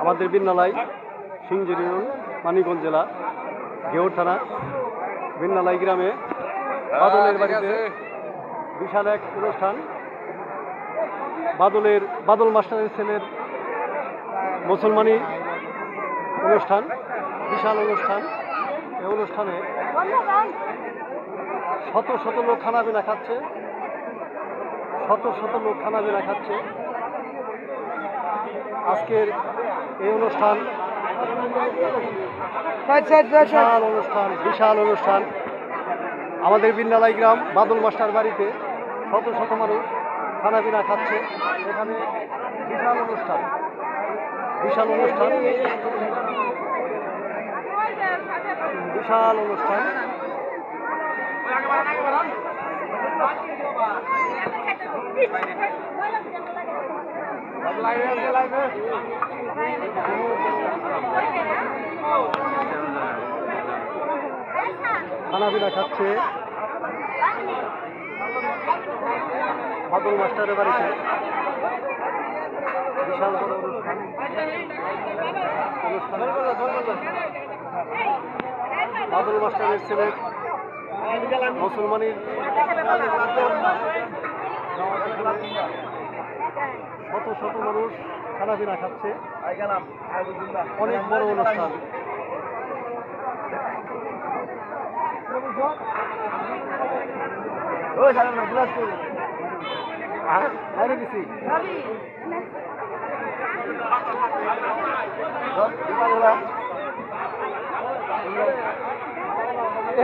আমাদের বিন্নালাই সিংজুর ইউনিয়ন মানিকগঞ্জ জেলা ঘেউর থানা বিন্নালাই গ্রামে বাদলের বাড়িতে বিশাল এক অনুষ্ঠান। বাদল মাস্টারের ছেলের মুসলমানি অনুষ্ঠান, বিশাল অনুষ্ঠান। এই অনুষ্ঠানে শত শত লোক খানাপিনা খাচ্ছে, শত শত লোক খানাপিনা খাচ্ছে। আজকের এই অনুষ্ঠান বিশাল অনুষ্ঠান। আমাদের বিন্নালাই গ্রাম বাদল মাস্টার বাড়িতে শত শত মানুষ খানাপিনা খাচ্ছে। এখানে বিশাল অনুষ্ঠান, বিশাল অনুষ্ঠান, বিশাল অনুষ্ঠান। খানাপিনা খাচ্ছে বাদল মাস্টারের বাড়িতে। বিশাল বড় অনুষ্ঠান। বাদল মাস্টারের ছেলে মুসলমানের শত শত মানুষ খানাপিনা খাচ্ছে। অনেক বড় অনুষ্ঠান।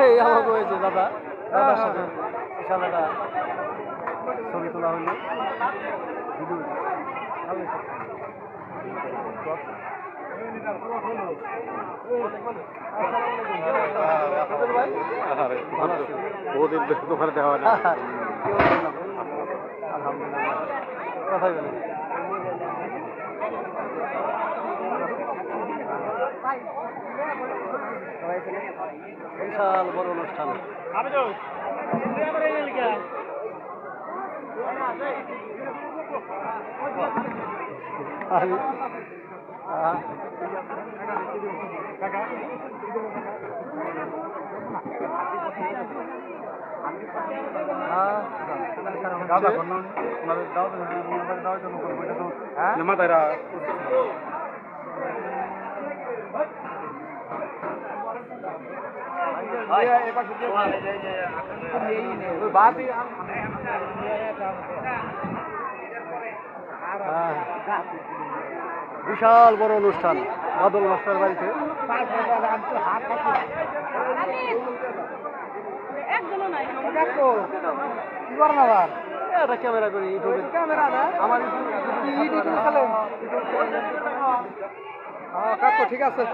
এই আমাকে হয়েছে দাদা, দাদার সাথে বিশাল একটা ছবি তোলা হইল। বহুদিন দোকানে দেওয়া হয় না। আলহামদুলিল্লাহ, কথাই বলে বিশাল বড় অনুষ্ঠান। বিশাল বড় অনুষ্ঠান বাদল মাস্টার বাড়িতে। এটা ক্যামেরা করি, আমার কাকু ঠিক আছে।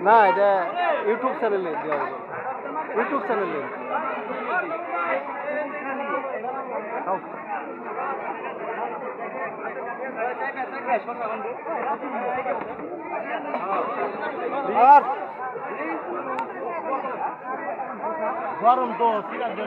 না, এটা ইউটিউব চ্যানেলে দেওয়া হবে, ইউটিউব চ্যানেলে। গরম তো সিরাজ